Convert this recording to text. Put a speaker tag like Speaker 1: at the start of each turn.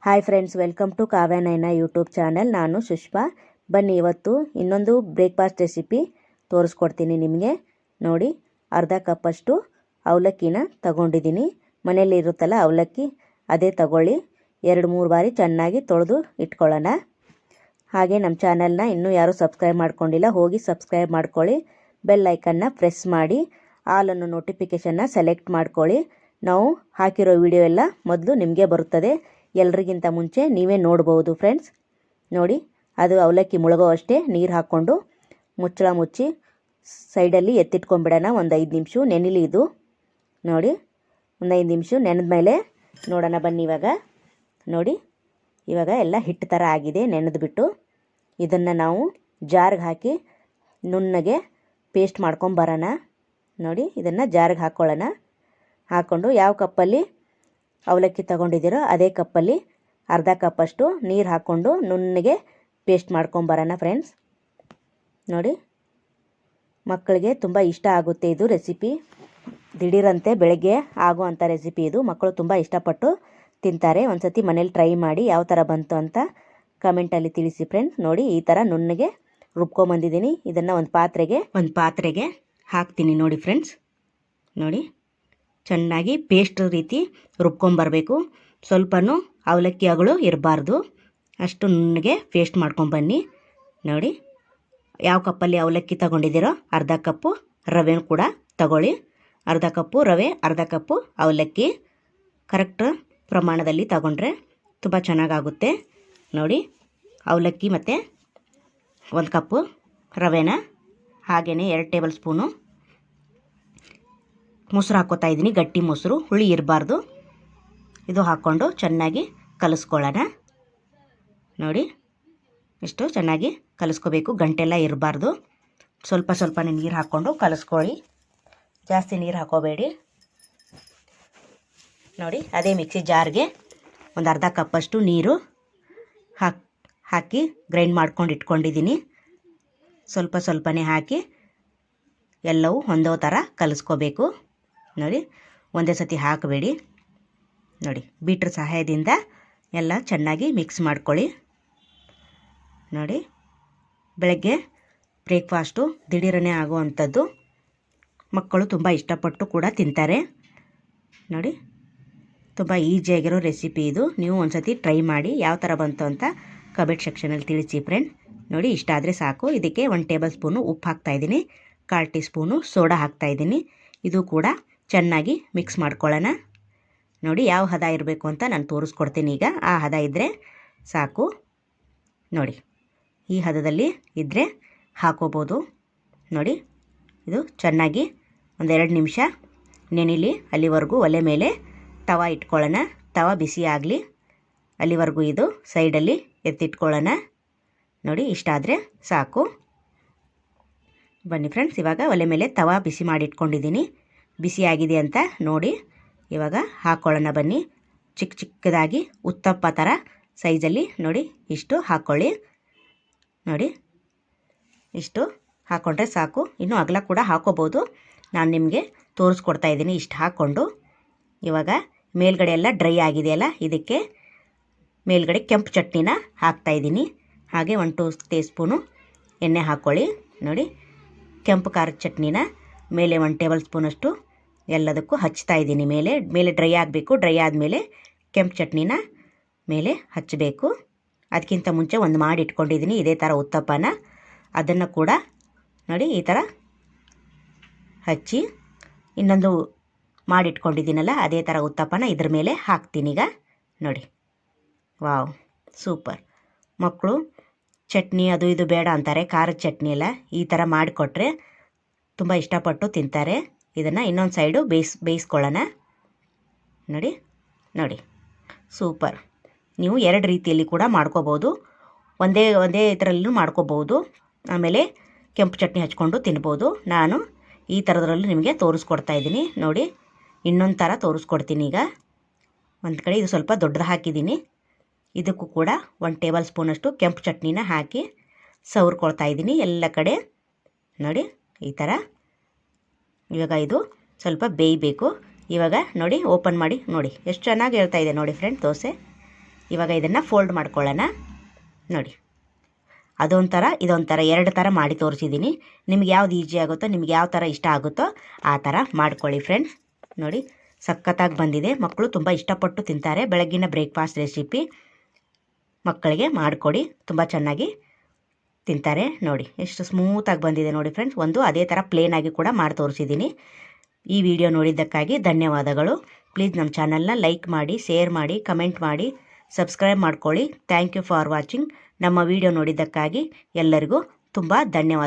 Speaker 1: Hi friends, welcome to Kavya Naina YouTube channel. ನಾನು ಸುಷ್ಮಾ. ಬನ್ನಿ ಇವತ್ತು ಇನ್ನೊಂದು ಬ್ರೇಕ್ಫಾಸ್ಟ್ ರೆಸಿಪಿ ತೋರಿಸ್ಕೊಡ್ತೀನಿ ನಿಮಗೆ. ನೋಡಿ, ಅರ್ಧ ಕಪ್ಪಷ್ಟು ಅವಲಕ್ಕಿನ ತಗೊಂಡಿದ್ದೀನಿ. ಮನೇಲಿ ಇರುತ್ತಲ್ಲ ಅವಲಕ್ಕಿ, ಅದೇ ತಗೊಳ್ಳಿ. 2-3 ಬಾರಿ ಚೆನ್ನಾಗಿ ತೊಳೆದು ಇಟ್ಕೊಳ್ಳೋಣ. ಹಾಗೆ ನಮ್ಮ ಚಾನಲ್ನ ಇನ್ನೂ ಯಾರೂ ಸಬ್ಸ್ಕ್ರೈಬ್ ಮಾಡ್ಕೊಂಡಿಲ್ಲ, ಹೋಗಿ ಸಬ್ಸ್ಕ್ರೈಬ್ ಮಾಡ್ಕೊಳ್ಳಿ. ಬೆಲ್ ಐಕನ್ನ ಪ್ರೆಸ್ ಮಾಡಿ ಆಲ್ ಅನ್ನೋ ನೋಟಿಫಿಕೇಷನ್ನ ಸೆಲೆಕ್ಟ್ ಮಾಡ್ಕೊಳ್ಳಿ. ನಾವು ಹಾಕಿರೋ ವಿಡಿಯೋ ಎಲ್ಲ ಮೊದಲು ನಿಮಗೆ ಬರುತ್ತದೆ. ಎಲ್ರಿಗಿಂತ ಮುಂಚೆ ನೀವೇ ನೋಡ್ಬೋದು ಫ್ರೆಂಡ್ಸ್. ನೋಡಿ, ಅದು ಅವಲಕ್ಕಿ ಮುಳುಗೋ ಅಷ್ಟೇ ನೀರು ಹಾಕ್ಕೊಂಡು ಮುಚ್ಚಳ ಮುಚ್ಚಿ ಸೈಡಲ್ಲಿ ಎತ್ತಿಟ್ಕೊಂಡ್ಬಿಡೋಣ. ಒಂದು 5 ನಿಮಿಷ ನೆನಿಲಿ ಇದು. ನೋಡಿ, ಒಂದು 5 ನಿಮಿಷ ನೆನೆದ ಮೇಲೆ ನೋಡೋಣ ಬನ್ನಿ. ನೋಡಿ, ಇವಾಗ ಎಲ್ಲ ಹಿಟ್ಟು ಥರ ಆಗಿದೆ. ನೆನೆದ್ಬಿಟ್ಟು ಇದನ್ನು ನಾವು ಜಾರ್ಗೆ ಹಾಕಿ ನುಣ್ಣಗೆ ಪೇಸ್ಟ್ ಮಾಡ್ಕೊಂಬರೋಣ. ನೋಡಿ, ಇದನ್ನು ಜಾರ್ಗೆ ಹಾಕ್ಕೊಳ್ಳೋಣ. ಹಾಕ್ಕೊಂಡು ಯಾವ ಕಪ್ಪಲ್ಲಿ ಅವಲಕ್ಕಿ ತೊಗೊಂಡಿದ್ದೀರೋ ಅದೇ ಕಪ್ಪಲ್ಲಿ ಅರ್ಧ ಕಪ್ಪಷ್ಟು ನೀರು ಹಾಕ್ಕೊಂಡು ನುಣ್ಣಗೆ ಪೇಸ್ಟ್ ಮಾಡ್ಕೊಂಬರೋಣ ಫ್ರೆಂಡ್ಸ್. ನೋಡಿ, ಮಕ್ಕಳಿಗೆ ತುಂಬ ಇಷ್ಟ ಆಗುತ್ತೆ ಇದು ರೆಸಿಪಿ. ದಿಢೀರಂತೆ ಬೆಳಗ್ಗೆ ಆಗುವಂಥ ರೆಸಿಪಿ ಇದು. ಮಕ್ಕಳು ತುಂಬ ಇಷ್ಟಪಟ್ಟು ತಿಂತಾರೆ. ಒಂದು ಸತಿ ಮನೇಲಿ ಟ್ರೈ ಮಾಡಿ ಯಾವ ಥರ ಬಂತು ಅಂತ ಕಮೆಂಟಲ್ಲಿ ತಿಳಿಸಿ ಫ್ರೆಂಡ್ಸ್. ನೋಡಿ, ಈ ಥರ ನುಣ್ಣಗೆ ರುಬ್ಕೊಂಬಂದಿದ್ದೀನಿ. ಇದನ್ನು ಒಂದು ಪಾತ್ರೆಗೆ ಹಾಕ್ತೀನಿ. ನೋಡಿ ಫ್ರೆಂಡ್ಸ್, ನೋಡಿ, ಚೆನ್ನಾಗಿ ಪೇಸ್ಟ್ ರೀತಿ ರುಬ್ಕೊಂಬರಬೇಕು. ಸ್ವಲ್ಪನೂ ಅವಲಕ್ಕಿಗಳು ಇರಬಾರ್ದು, ಅಷ್ಟು ನುಣ್ಣಗೆ ಪೇಸ್ಟ್ ಮಾಡ್ಕೊಂಬನ್ನಿ. ನೋಡಿ, ಯಾವ ಕಪ್ಪಲ್ಲಿ ಅವಲಕ್ಕಿ ತಗೊಂಡಿದ್ದೀರೋ ಅರ್ಧ ಕಪ್ಪು ರವೆ ಕೂಡ ತಗೊಳ್ಳಿ. ಅರ್ಧ ಕಪ್ಪು ರವೆ, ಅರ್ಧ ಕಪ್ಪು ಅವಲಕ್ಕಿ ಕರೆಕ್ಟ್ ಪ್ರಮಾಣದಲ್ಲಿ ತಗೊಂಡ್ರೆ ತುಂಬ ಚೆನ್ನಾಗಾಗುತ್ತೆ. ನೋಡಿ, ಅವಲಕ್ಕಿ ಮತ್ತು 1 ಕಪ್ಪು ರವೆನ, ಹಾಗೆಯೇ 2 ಟೇಬಲ್ ಸ್ಪೂನು ಮೊಸರು ಹಾಕ್ಕೋತಾ ಇದ್ದೀನಿ. ಗಟ್ಟಿ ಮೊಸರು, ಹುಳಿ ಇರಬಾರ್ದು. ಇದು ಹಾಕ್ಕೊಂಡು ಚೆನ್ನಾಗಿ ಕಲಿಸ್ಕೊಳ್ಳೋಣ. ನೋಡಿ, ಇಷ್ಟು ಚೆನ್ನಾಗಿ ಕಲಿಸ್ಕೋಬೇಕು, ಗಂಟೆಲ್ಲ ಇರಬಾರ್ದು. ಸ್ವಲ್ಪನೇ ನೀರು ಹಾಕ್ಕೊಂಡು ಕಲಿಸ್ಕೊಳ್ಳಿ, ಜಾಸ್ತಿ ನೀರು ಹಾಕೋಬೇಡಿ. ನೋಡಿ, ಅದೇ ಮಿಕ್ಸಿ ಜಾರ್ಗೆ ಒಂದು ಅರ್ಧ ಕಪ್ಪಷ್ಟು ನೀರು ಹಾಕಿ ಗ್ರೈಂಡ್ ಮಾಡ್ಕೊಂಡು ಇಟ್ಕೊಂಡಿದ್ದೀನಿ. ಸ್ವಲ್ಪನೇ ಹಾಕಿ ಎಲ್ಲವೂ ಹೊಂದೋ ಥರ ಕಲಿಸ್ಕೋಬೇಕು. ನೋಡಿ, ಒಂದೇ ಸತಿ ಹಾಕಬೇಡಿ. ನೋಡಿ, ಬೀಟ್ರ್ ಸಹಾಯದಿಂದ ಎಲ್ಲ ಚೆನ್ನಾಗಿ ಮಿಕ್ಸ್ ಮಾಡ್ಕೊಳ್ಳಿ. ನೋಡಿ, ಬೆಳಗ್ಗೆ ಬ್ರೇಕ್ಫಾಸ್ಟು ದಿಢೀರನೇ ಆಗುವಂಥದ್ದು. ಮಕ್ಕಳು ತುಂಬ ಇಷ್ಟಪಟ್ಟು ಕೂಡ ತಿಂತಾರೆ. ನೋಡಿ, ತುಂಬ ಈಸಿಯಾಗಿರೋ ರೆಸಿಪಿ ಇದು. ನೀವು ಒಂದು ಸತಿ ಟ್ರೈ ಮಾಡಿ ಯಾವ ಥರ ಬಂತು ಅಂತ ಕಮೆಂಟ್ ಸೆಕ್ಷನಲ್ಲಿ ತಿಳಿಸಿ ಫ್ರೆಂಡ್. ನೋಡಿ, ಇಷ್ಟ ಆದರೆ ಸಾಕು. ಇದಕ್ಕೆ 1 ಟೇಬಲ್ ಸ್ಪೂನು ಉಪ್ಪು ಹಾಕ್ತಾಯಿದ್ದೀನಿ, 1/4 ಟೀ ಸ್ಪೂನು ಸೋಡಾ ಹಾಕ್ತಾಯಿದ್ದೀನಿ. ಇದು ಕೂಡ ಚೆನ್ನಾಗಿ ಮಿಕ್ಸ್ ಮಾಡ್ಕೊಳ್ಳೋಣ. ನೋಡಿ, ಯಾವ ಹದ ಇರಬೇಕು ಅಂತ ನಾನು ತೋರಿಸ್ಕೊಡ್ತೀನಿ ಈಗ. ಆ ಹದ ಇದ್ದರೆ ಸಾಕು. ನೋಡಿ, ಈ ಹದದಲ್ಲಿ ಇದ್ದರೆ ಹಾಕೋಬೋದು. ನೋಡಿ, ಇದು ಚೆನ್ನಾಗಿ ಒಂದು 2 ನಿಮಿಷ ನೆನಿಲಿ. ಅಲ್ಲಿವರೆಗೂ ಒಲೆ ಮೇಲೆ ತವ ಇಟ್ಕೊಳ್ಳೋಣ. ತವ ಬಿಸಿ ಆಗಲಿ, ಅಲ್ಲಿವರೆಗೂ ಇದು ಸೈಡಲ್ಲಿ ಎತ್ತಿಟ್ಕೊಳ್ಳೋಣ. ನೋಡಿ, ಇಷ್ಟ ಆದರೆ ಸಾಕು. ಬನ್ನಿ ಫ್ರೆಂಡ್ಸ್, ಇವಾಗ ಒಲೆ ಮೇಲೆ ತವ ಬಿಸಿ ಮಾಡಿ ಇಟ್ಕೊಂಡಿದ್ದೀನಿ. ಬಿಸಿ ಆಗಿದೆ ಅಂತ ನೋಡಿ ಇವಾಗ ಹಾಕ್ಕೊಳ್ಳೋಣ ಬನ್ನಿ. ಚಿಕ್ಕದಾಗಿ ಉತ್ತಪ್ಪ ಥರ ಸೈಜಲ್ಲಿ ನೋಡಿ ಇಷ್ಟು ಹಾಕ್ಕೊಳ್ಳಿ. ನೋಡಿ, ಇಷ್ಟು ಹಾಕ್ಕೊಂಡ್ರೆ ಸಾಕು. ಇನ್ನೂ ಅಗಲ ಕೂಡ ಹಾಕೋಬೋದು. ನಾನು ನಿಮಗೆ ತೋರಿಸ್ಕೊಡ್ತಾ ಇದ್ದೀನಿ. ಇಷ್ಟು ಹಾಕ್ಕೊಂಡು ಇವಾಗ ಮೇಲ್ಗಡೆ ಎಲ್ಲ ಡ್ರೈ ಆಗಿದೆಯಲ್ಲ, ಇದಕ್ಕೆ ಮೇಲ್ಗಡೆ ಕೆಂಪು ಚಟ್ನಿನ ಹಾಕ್ತಾಯಿದ್ದೀನಿ. ಹಾಗೆ 1 ಟೀ ಸ್ಪೂನು ಎಣ್ಣೆ ಹಾಕ್ಕೊಳ್ಳಿ. ನೋಡಿ, ಕೆಂಪು ಖಾರದ ಚಟ್ನಿನ ಮೇಲೆ 1 ಟೇಬಲ್ ಸ್ಪೂನಷ್ಟು ಎಲ್ಲದಕ್ಕೂ ಹಚ್ತಾ ಇದ್ದೀನಿ. ಮೇಲೆ ಡ್ರೈ ಆಗಬೇಕು. ಡ್ರೈ ಆದಮೇಲೆ ಕೆಂಪು ಚಟ್ನಿನ ಮೇಲೆ ಹಚ್ಚಬೇಕು. ಅದಕ್ಕಿಂತ ಮುಂಚೆ ಒಂದು ಮಾಡಿ ಇಟ್ಕೊಂಡಿದ್ದೀನಿ ಇದೇ ಥರ ಉತ್ತಪ್ಪನ. ಅದನ್ನು ಕೂಡ ನೋಡಿ ಈ ಥರ ಹಚ್ಚಿ ಇನ್ನೊಂದು ಮಾಡಿಟ್ಕೊಂಡಿದ್ದೀನಲ್ಲ ಅದೇ ಥರ ಉತ್ತಪ್ಪನ ಇದ್ರ ಮೇಲೆ ಹಾಕ್ತೀನಿ ಈಗ. ನೋಡಿ, ವಾವ್, ಸೂಪರ್. ಮಕ್ಕಳು ಚಟ್ನಿ ಅದು ಇದು ಬೇಡ ಅಂತಾರೆ, ಖಾರದ ಚಟ್ನಿ ಎಲ್ಲ ಈ ಥರ ಮಾಡಿಕೊಟ್ರೆ ತುಂಬ ಇಷ್ಟಪಟ್ಟು ತಿಂತಾರೆ. ಇದನ್ನು ಇನ್ನೊಂದು ಸೈಡು ಬೇಯಿಸ್ಕೊಳ್ಳೋಣ. ನೋಡಿ, ಸೂಪರ್. ನೀವು 2 ರೀತಿಯಲ್ಲಿ ಕೂಡ ಮಾಡ್ಕೋಬೋದು. ಒಂದೇ ಇದರಲ್ಲೂ ಮಾಡ್ಕೋಬೋದು. ಆಮೇಲೆ ಕೆಂಪು ಚಟ್ನಿ ಹಚ್ಕೊಂಡು ತಿನ್ಬೋದು. ನಾನು ಈ ಥರದ್ರಲ್ಲೂ ನಿಮಗೆ ತೋರಿಸ್ಕೊಡ್ತಾ ಇದ್ದೀನಿ. ನೋಡಿ, ಇನ್ನೊಂದು ಥರ ತೋರಿಸ್ಕೊಡ್ತೀನಿ ಈಗ. ಒಂದು ಕಡೆ ಇದು ಸ್ವಲ್ಪ ದೊಡ್ಡದು ಹಾಕಿದ್ದೀನಿ. ಇದಕ್ಕೂ ಕೂಡ 1 ಟೇಬಲ್ ಸ್ಪೂನಷ್ಟು ಕೆಂಪು ಚಟ್ನಿನ ಹಾಕಿ ಸವರ್ಕೊಳ್ತಾ ಇದ್ದೀನಿ ಎಲ್ಲ ಕಡೆ. ನೋಡಿ, ಈ ಥರ. ಇವಾಗ ಇದು ಸ್ವಲ್ಪ ಬೇಯಬೇಕು. ಇವಾಗ ನೋಡಿ, ಓಪನ್ ಮಾಡಿ ನೋಡಿ ಎಷ್ಟು ಚೆನ್ನಾಗಿ ಹೇಳ್ತಾ ಇದೆ ನೋಡಿ ಫ್ರೆಂಡ್ ದೋಸೆ. ಇವಾಗ ಇದನ್ನು ಫೋಲ್ಡ್ ಮಾಡ್ಕೊಳ್ಳೋಣ. ನೋಡಿ, ಅದೊಂಥರ ಇದೊಂಥರ 2 ಥರ ಮಾಡಿ ತೋರಿಸಿದ್ದೀನಿ. ನಿಮ್ಗೆ ಯಾವ್ದು ಈಸಿ ಆಗುತ್ತೋ, ನಿಮ್ಗೆ ಯಾವ ಥರ ಇಷ್ಟ ಆಗುತ್ತೋ ಆ ಥರ ಮಾಡ್ಕೊಳ್ಳಿ ಫ್ರೆಂಡ್ಸ್. ನೋಡಿ, ಸಖತ್ತಾಗಿ ಬಂದಿದೆ. ಮಕ್ಕಳು ತುಂಬ ಇಷ್ಟಪಟ್ಟು ತಿಂತಾರೆ. ಬೆಳಗ್ಗಿನ ಬ್ರೇಕ್ಫಾಸ್ಟ್ ರೆಸಿಪಿ ಮಕ್ಕಳಿಗೆ ಮಾಡಿಕೊಡಿ, ತುಂಬ ಚೆನ್ನಾಗಿ ತಿಂತಾರೆ. ನೋಡಿ ಎಷ್ಟು ಸ್ಮೂತಾಗಿ ಬಂದಿದೆ ನೋಡಿ ಫ್ರೆಂಡ್ಸ್. ಒಂದು ಅದೇ ಥರ ಪ್ಲೇನಾಗಿ ಕೂಡ ಮಾಡಿ ತೋರಿಸಿದ್ದೀನಿ. ಈ ವಿಡಿಯೋ ನೋಡಿದ್ದಕ್ಕಾಗಿ ಧನ್ಯವಾದಗಳು. ಪ್ಲೀಸ್ ನಮ್ಮ ಚಾನಲ್ನ ಲೈಕ್ ಮಾಡಿ, ಶೇರ್ ಮಾಡಿ, ಕಮೆಂಟ್ ಮಾಡಿ, ಸಬ್ಸ್ಕ್ರೈಬ್ ಮಾಡ್ಕೊಳ್ಳಿ. Thank you for watching. ನಮ್ಮ ವಿಡಿಯೋ ನೋಡಿದ್ದಕ್ಕಾಗಿ ಎಲ್ಲರಿಗೂ ತುಂಬ ಧನ್ಯವಾದ.